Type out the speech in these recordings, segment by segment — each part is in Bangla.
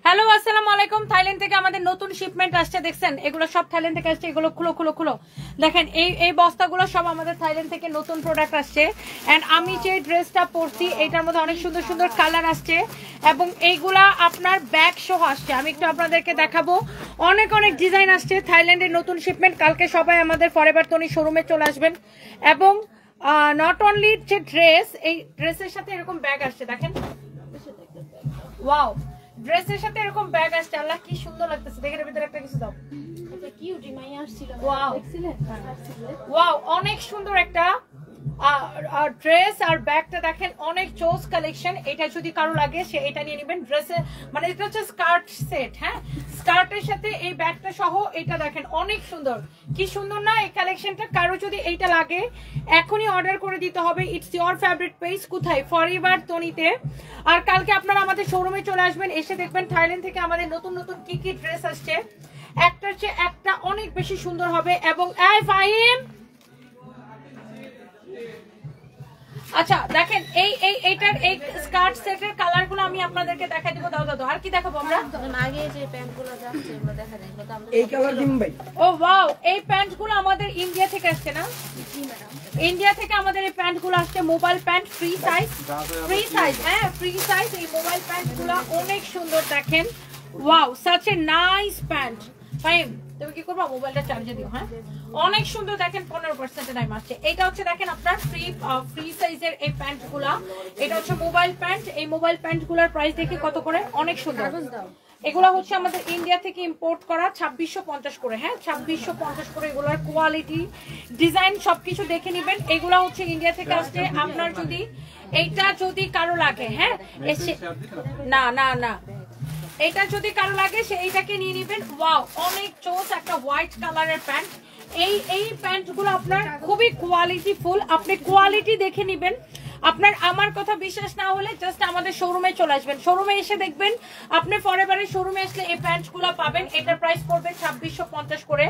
হ্যালো আসসালামু আলাইকুম। থাইল্যান্ড থেকে আমাদের নতুন শিপমেন্ট আসছে, দেখছেন এগুলো সব থাইল্যান্ড থেকে আসছে। এগুলো খুলো খুলো খুলো দেখেন, এই বস্তাগুলো সব আমাদের থাইল্যান্ড থেকে নতুন প্রোডাক্ট আসছে। এন্ড আমি যে ড্রেসটা পরছি এটার মধ্যে অনেক সুন্দর সুন্দর কালার আসছে এবং এইগুলা আপনার ব্যাগ সহ আসছে। আমি একটু আপনাদেরকে দেখাবো, অনেক অনেক ডিজাইন আসছে। থাইল্যান্ডের নতুন শিপমেন্ট, কালকে সবাই আমাদের ফরএভার তনি শোরুমে চলে আসবেন। এবং নট অনলি যে ড্রেস, এই ড্রেসের সাথে এরকম ব্যাগ আসছে, দেখেন ওয়াও, ড্রেসের সাথে এরকম ব্যাগ আসছে। আল্লাহ কি সুন্দর লাগতেছে, দেখেন এর ভিতরে একটা কিছু দাও। এটা কিউট রিমাই আসছিল, ওয়াও ওয়াও, অনেক সুন্দর একটা ড্রেস আর ব্যাগটা দেখেন, অনেক চোজ কালেকশন। এটা যদি কারো লাগে সে এটা নিয়ে নেবেন। ড্রেসে মানে এটা হচ্ছে স্কার্ট সেট, হ্যাঁ স্কার্টের সাথে এই ব্যাগটা সহ। এটা দেখেন অনেক সুন্দর, কি সুন্দর না এই কালেকশনটা। কারো যদি এইটা লাগে এখনই অর্ডার করে দিতে হবে। ইটস ইওর ফেভারিট পেজ, কোথায়? ফরএভার তনিতে। আর কালকে আপনারা আমাদের শোরুমে চলে আসবেন, এসে দেখবেন থাইল্যান্ড থেকে আমাদের নতুন নতুন কি কি ড্রেস আসছে। একটার চেয়ে একটা অনেক বেশি সুন্দর হবে। এবং এই ফাহিম, আচ্ছা দেখেন এইটার এই স্কার্ট সেটের কালারগুলো আমি আপনাদেরকে দেখাই দেব। দাও দাও, আর কি দেখাবো আমরা? আগে যে প্যান্টগুলো যাচ্ছে এগুলো দেখা যায়, এগুলো দাম এই কালার দিন ভাই। ও ওয়াও, এই প্যান্টগুলো আমাদের ইন্ডিয়া থেকে আসছে না? ইন্ডিয়া থেকে আমাদের এই প্যান্টগুলো আসছে, mobile pant, free size, free size, হ্যাঁ ফ্রি সাইজ। এই মোবাইল প্যান্টগুলো অনেক সুন্দর দেখেন, wow such a nice pant. Fine, তুমি কি করবা? মোবাইলটা চার্জে দিও। হ্যাঁ অনেক সুন্দর দেখেন, 15% টাইম আসছে। এটা হচ্ছে দেখেন আপনার ফ্রি সাইজের এই প্যান্টগুলা। এটা হচ্ছে মোবাইল প্যান্ট। এই মোবাইল প্যান্টগুলোর প্রাইস দেখে কত করে, অনেক সুন্দর। এগুলা হচ্ছে আমাদের ইন্ডিয়া থেকে ইম্পোর্ট করা, 2650 করে। হ্যাঁ 2650 করে। এগুলার কোয়ালিটি, ডিজাইন সবকিছু দেখে নেবেন। এগুলা হচ্ছে ইন্ডিয়া থেকে আসছে। আপনার যদি এইটা যদি কারো লাগে, হ্যাঁ এসে না না না, এটা যদি কারো লাগে সে এইটাকে নিয়ে নেবেন। ওয়াও, অনেক চোস একটা হোয়াইট কালারের প্যান্ট। এই প্যান্টগুলো আপনার খুবই কোয়ালিটি ফুল, আপনি কোয়ালিটি দেখে নেবেন। আপনার আমার কথা বিশ্বাস না হলে জাস্ট আমাদের শোরুমে চলে আসবেন, শোরুমে এসে দেখবেন। আপনি ফরএভারের শোরুমে আসলে এই প্যান্টগুলো পাবেন। এটার প্রাইস পড়বে 2650 করে।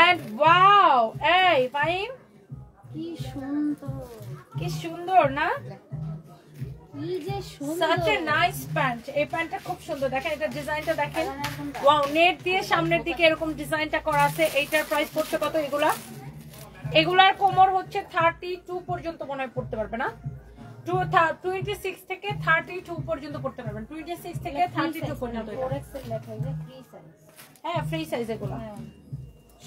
এন্ড ওয়াও, এই ফাইন, কি সুন্দর, কি সুন্দর না? কি যে সুন্দর, such a nice প্যান্ট। এই প্যান্টটা খুব সুন্দর, দেখেন এটা ডিজাইনটা দেখেন। ওয়াও, নেট দিয়ে সামনের দিকে এরকম ডিজাইনটা করা আছে। এইটার প্রাইস পড়ছে কত? এগুলার কোমর হচ্ছে 32 পর্যন্ত মনে হয় পড়তে পারবে না, 26 থেকে 32 পর্যন্ত পড়তে পারবেন। 26 থেকে 32 পর্যন্ত। হ্যাঁ ফ্রি সাইজ এগুলো,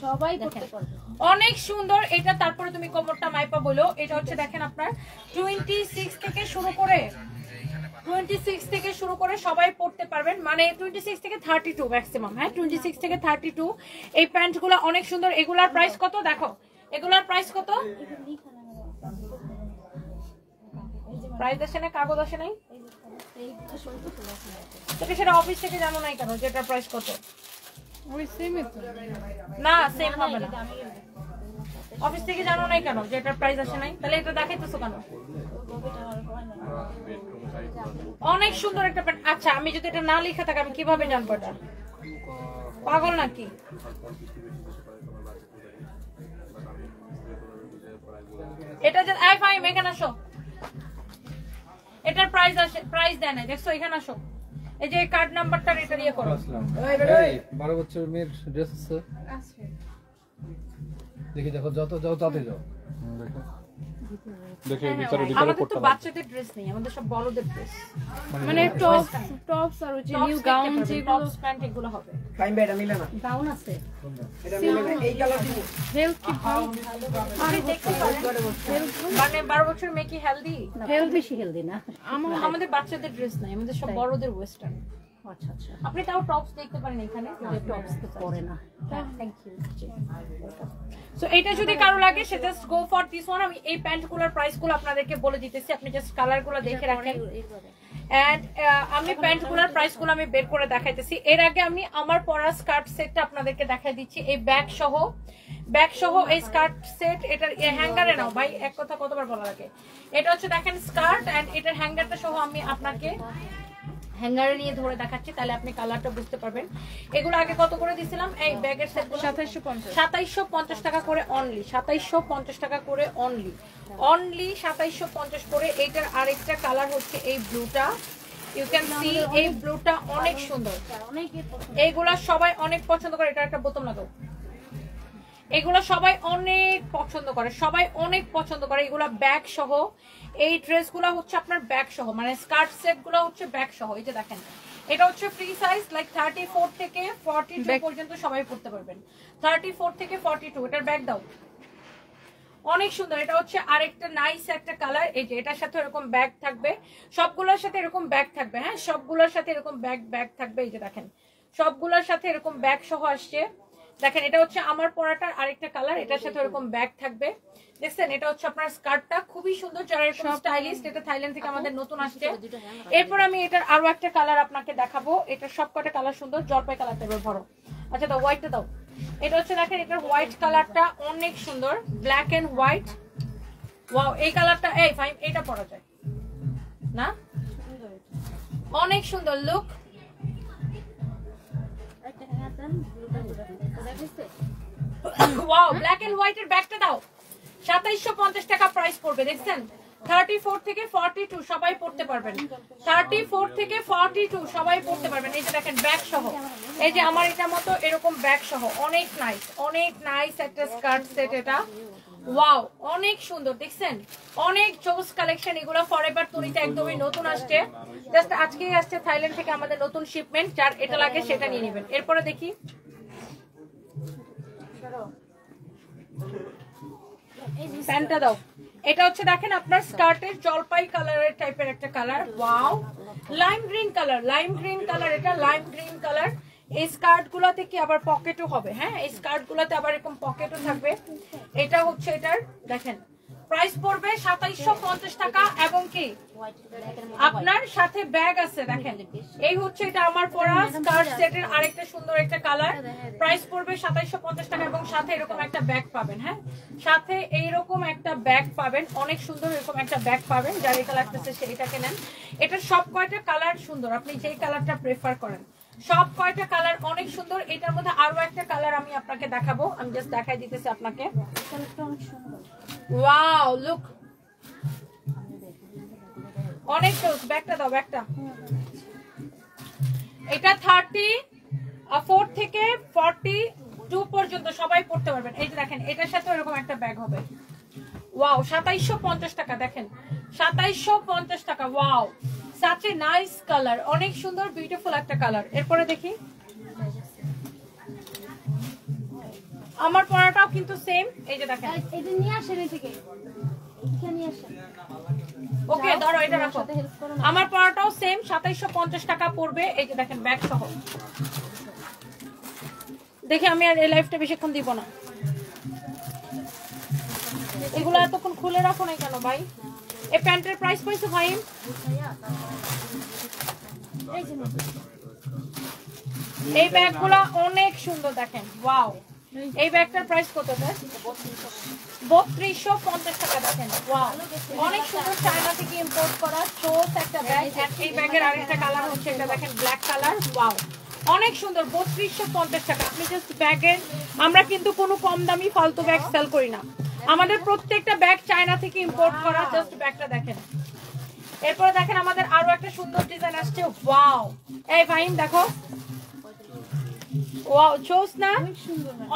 সবাই পড়তে পারবে, অনেক সুন্দর এটা। তারপরে তুমি কোমরটা মাইপা বলো। এটা হচ্ছে দেখেন আপনার 26 থেকে শুরু করে, 26 থেকে শুরু করে সবাই পড়তে পারবেন, মানে 26 থেকে 32 ম্যাক্সিমাম। হ্যাঁ 26 থেকে 32 এই প্যান্টগুলো অনেক সুন্দর। এগুলার প্রাইস কত দেখো, এগুলার প্রাইস কত? প্রাইস আসে না, কাগজ আসে নাই, সেটা অফিস থেকে জানো নাই কেন যেটা প্রাইস কত? না সেম হবে না, অফিস থেকে জানো নাই কেন যেটার প্রাইস আসে নাই? তাহলে এটা দেখাইতেছো কেন? অনেক সুন্দর একটা প্যান্ট। আচ্ছা আমি যদি এটা না লেখা থাকে আমি কিভাবে জানবো? এটা পাগল নাকি? এটা যে আই ফাইম, এখানে আসো। এটার প্রাইস আসে, প্রাইস দেয় না, দেখছো এখানে আসো। এই যে কার্ড নাম্বারটা এটা দিয়ে করো। এই 12 বছর মেয়ের ড্রেস আছে, দেখি দেখো, যত যাও তাতে যাও, দেখো দেখে ভিতরে আমাদের তো বাচ্চাদের ড্রেস নেই, আমাদের সব বড়দের ড্রেস, মানে টপস আর যে নিউ গাউন যেগুলো, টপস প্যান্ট এগুলো হবে। ফাইন ভাই, এটা মিলে না, গাউন আছে, এটা মিলে না। এই কালার দিব। হেলথ কি ভালো, আপনি দেখতে পারেন, মানে 12 বছর মেয়ে কি হেলদি? হেলথ বেশি হেলদি না। আমাদের বাচ্চাদের ড্রেস নাই, আমাদের সব বড়দের ওয়েস্টার্ন। আচ্ছা আচ্ছা, আপনি তাও টপস দেখতে পারেন এখানে, টপস তো পরে না। Thank you. সো এটা যদি কারো লাগে সে just go for this one. আমি এই প্যান্টগুলোর প্রাইসগুলো আপনাদেরকে বলে দিতেছি, আপনি জাস্ট কালারগুলো দেখে রাখেন। এন্ড আমি প্যান্টগুলোর প্রাইসগুলো আমি বের করে দেখাইতেছি। এর আগে আমি আমার পরা স্কার্ট সেটটা আপনাদেরকে দেখাই দিচ্ছি, এই ব্যাগ সহ এই স্কার্ট সেট। এটার হ্যাঙ্গারে নাও ভাই, এক কথা কতবার বলা লাগে। এটা হচ্ছে দেখেন স্কার্ট, এন্ড এটার হ্যাঙ্গারটা সহ আমি আপনাকে হ্যাঙ্গারে নিয়ে ধরে দেখাচ্ছি, তাহলে আপনি কালারটা বুঝতে পারবেন। এগুলো আগে কত করে দিছিলাম? এই ব্যাগের সেটগুলো 2750 টাকা করে অনলি, 2750 টাকা করে অনলি 2750 করে। এইটার আরেকটা কালার হচ্ছে এই ব্লুটা, ইউ ক্যান সি এই ব্লুটা অনেক সুন্দর, এইগুলা সবাই অনেক পছন্দ করে। এটা একটা বোতাম লাগাও, এগুলো সবাই অনেক পছন্দ করে, সবাই অনেক পছন্দ করে। এগুলা ব্যাগ সহ, এই ড্রেসগুলো হচ্ছে আপনার ব্যাগ সহ, মানে স্কার্ট সেট গুলো হচ্ছে ব্যাগ সহ। এই যে দেখেন, এটা হচ্ছে ফ্রি সাইজ, লাইক 34 থেকে 42 পর্যন্ত সবাই পড়তে পারবেন। 34 থেকে 42, এটার ব্যাগ দাও, অনেক সুন্দর। এটা হচ্ছে আরেকটা নাইস একটা কালার। এই যে এটার সাথে এরকম ব্যাগ থাকবে, সবগুলোর সাথে এরকম ব্যাগ থাকবে। হ্যাঁ, সবগুলোর সাথে এরকম ব্যাগ থাকবে। এই যে দেখেন, সবগুলোর সাথে এরকম ব্যাগ সহ আসছে। দেখেন, এটা হচ্ছে আমার পরাটার আরেকটা কালার, এটার সাথে এরকম ব্যাগ থাকবে। দেখছেন, এটা হচ্ছে আপনার স্কার্টটা, খুবই সুন্দর, যারা এরকম স্টাইলিস্ট। এটা থাইল্যান্ড থেকে আমাদের নতুন আসছে। এরপর আমি এটার আরো একটা কালার আপনাকে দেখাবো। এটা সব কটা কালার সুন্দর, জলপাই কালারটা এবার ভরো। আচ্ছা দাও, হোয়াইটটা দাও। এটা হচ্ছে দেখেন, এটার হোয়াইট কালারটা অনেক সুন্দর, ব্ল্যাক এন্ড হোয়াইট। ওয়াও, এই কালারটা, এই ফাইন, এটা পরা যায় না? অনেক সুন্দর look. Wow, black and white এর ব্যাগটা দাও। 2750 টাকা প্রাইস পড়বে। দেখছেন, 34 থেকে 42 সবাই পড়তে পারবেন। 34 থেকে 42 সবাই পড়তে পারবেন। এই যে দেখেন, ব্যাগ সহ, এই যে আমার এটার মতো এরকম ব্যাগ সহ, অনেক নাইস একটা স্কার্ট সেট এটা। ওয়াও, অনেক সুন্দর। দেখছেন, অনেক জোস কালেকশন। এগুলো ফরএভার তনিতে একদমই নতুন আসছে, জাস্ট আজকেই আসছে থাইল্যান্ড থেকে আমাদের নতুন শিপমেন্ট। যার এটা লাগে সেটা নিয়ে নেবেন। এরপরে দেখি, প্যান্টটা দাও। এটা হচ্ছে দেখেন আপনার স্কার্টের জলপাই কালারের টাইপের একটা colour. Wow, lime green colour, এটা লাইম গ্রিন কালার। এই স্কার্ট গুলাতে কি আবার পকেটও হবে। হ্যাঁ, এই স্কার্ট গুলাতে আবার এরকম পকেটও থাকবে। এটা হচ্ছে এটার, দেখেন প্রাইস পড়বে 2750 টাকা, এবং কি আপনার সাথে ব্যাগ আছে। দেখেন, এই হচ্ছে এটা আমার পরা স্কার্ট সেটের আরেকটা সুন্দর একটা কালার। প্রাইস পড়বে 2750 টাকা, এবং সাথে এরকম একটা ব্যাগ পাবেন। হ্যাঁ, সাথে এইরকম একটা ব্যাগ পাবেন, অনেক সুন্দর এরকম একটা ব্যাগ পাবেন। যার এটা লাগতেছে সেইটাকে নেন। এটার সব কয়টা কালার সুন্দর, আপনি যেই কালারটা প্রেফার করেন, সব কয়টা কালার অনেক সুন্দর। এটার মধ্যে আরো একটা কালার আমি আপনাকে দেখাবো, আমি জাস্ট দেখাই দিতেছি আপনাকে। ওয়াও, লুক, অনেক জোস। ব্যাগটা দাও, ব্যাগটা। এটা 34 থেকে 42 পর্যন্ত সবাই পড়তে পারবেন। এই যে দেখেন, এটার সাথে এরকম একটা ব্যাগ হবে। ওয়াও, 2750 টাকা। দেখেন, 2750 টাকা। Wow, such a nice colour, অনেক সুন্দর, বিউটিফুল একটা কালার। এরপরে দেখি, আমার পরাটাও কিন্তু সেম। এই যে দেখেন, এটা নিয়ে আসেন, এদিকে এখানে নিয়ে আসেন। ওকে, ধরো, এটা রাখো। আমার পরাটাও সেম, 2750 টাকা পড়বে। এই যে দেখেন, ব্যাগ সহ। দেখি, আমি আর এই লাইফটা বেশিক্ষণ দিব না। এগুলো এতক্ষণ খুলে রাখো না কেন ভাই? এই প্যান্টের প্রাইস পাইছো ভাই? এই ব্যাগগুলো অনেক সুন্দর, দেখেন। ওয়াও, এই ব্যাগটার প্রাইস কত? 3250 টাকা। দেখেন, ওয়াও, অনেক সুন্দর, চায়না থেকে ইম্পোর্ট করা চোস একটা ব্যাগ। এই ব্যাগের আরেকটা কালার হচ্ছে এটা, দেখেন, ব্ল্যাক কালার। ওয়াও, অনেক সুন্দর, 3250 টাকা। আপনি জাস্ট ব্যাগের, আমরা কিন্তু কোনো কম দামি ফালতু ব্যাগ সেল করি না, আমাদের প্রত্যেকটা ব্যাগ চায়না থেকে ইম্পোর্ট করা। জাস্ট ব্যাগটা দেখেন। এরপরে দেখেন, আমাদের আরো একটা সুন্দর ডিজাইন আসছে। ওয়াও, এই ভাইম দেখো, ওয়াও, চোস না?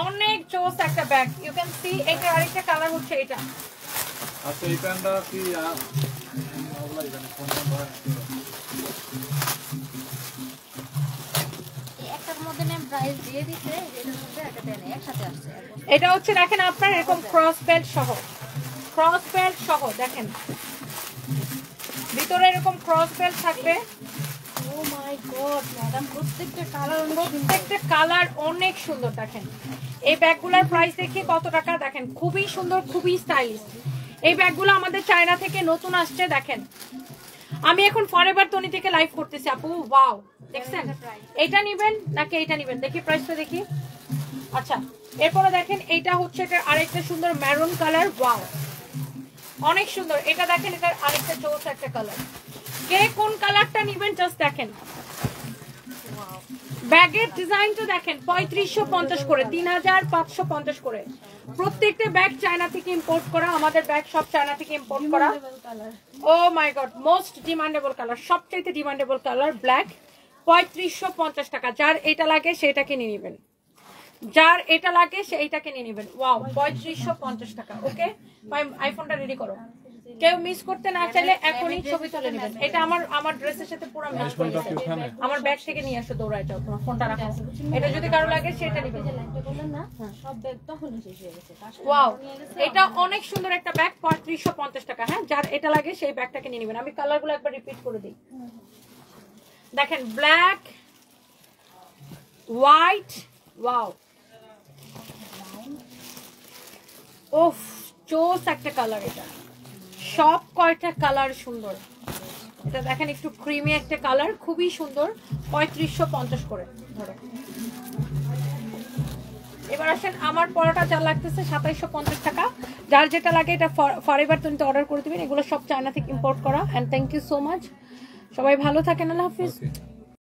অনেক চোস একটা ব্যাগ। ইউ ক্যান সি, এটা আরেকটা কালার হচ্ছে এটা। আচ্ছা, এই প্যান্টটা কি এটা হচ্ছে দেখেন আপনার এরকম ক্রস বেল্ট সহ, দেখেন ভিতরে এরকম ক্রস বেল্ট থাকবে। ও মাই গড ম্যাডাম, প্রত্যেকটা কালার অনেক সুন্দর। দেখেন, এই ব্যাগগুলোর প্রাইস দেখি কত টাকা। দেখেন, খুবই সুন্দর, খুবই স্টাইলিশ। এই ব্যাগগুলো আমাদের চায়না থেকে নতুন আসছে। দেখেন, আমি এখন ফরএভার তনি থেকে লাইভ করতেছি আপু। ওয়াও, দেখছেন? এটা নিবেন নাকি এটা নিবেন? দেখি প্রাইসটা দেখি। আচ্ছা, এরপরে দেখেন, এইটা হচ্ছে এটার আরেকটা সুন্দর মেরুন কালার। ওয়াও, অনেক সুন্দর। এটা দেখেন, এটার আরেকটা জোস একটা কালার। কে কোন কালারটা নিবেন জাস্ট দেখেন। ব্যাগের ডিজাইনটা দেখেন, 3550 করে, 3550 করে। প্রত্যেকটা ব্যাগ চায়না থেকে ইম্পোর্ট করা, আমাদের ব্যাগ সব চায়না থেকে ইম্পোর্ট করা। ও মাই গড, মোস্ট ডিমান্ডেবল কালার, সবচেয়ে ডিমান্ডেবল কালার ব্ল্যাক, 3550 টাকা। যার এটা লাগে সেটা কিনে নেবেন, যার এটা লাগে সেইটাকে নিয়ে নেবেন। ওয়াও, 3550 টাকা। ওকে, আইফোনটা রেডি করো। কেউ মিস করতে না চাইলে এখনই ছবি তুলে নেবেন। এটা আমার ড্রেসের সাথে পুরো ম্যাচ করে গেছে। আমার ব্যাগ থেকে নিয়ে আসো, দৌড়ায় যাও, তোমার ফোনটা রাখো। এটা যদি কারো লাগে সেটা নেবেন। ওয়াও, এটা অনেক সুন্দর একটা ব্যাগ, 3550 টাকা। হ্যাঁ, যার এটা লাগে সেই ব্যাগটাকে নিয়ে নেবেন। আমি কালারগুলো একবার রিপিট করে দিই। দেখেন, ব্ল্যাক, হোয়াইট, ওয়াও, ওফ, চোস একটা কালার। এটা সব কয়টা কালার সুন্দর। এটা দেখেন, একটু ক্রিমি একটা কালার, খুবই সুন্দর, 3550 করে ধরো। এবার আসেন, আমার পড়াটা যা লাগতেছে 2750 টাকা। যার যেটা লাগে এটা ফরএভার 20 অর্ডার করে দিবেন। এগুলো সব চায়না থেকে ইম্পোর্ট করা। And thank you so much, সবাই ভালো থাকেন, আল্লাহ হাফিজ।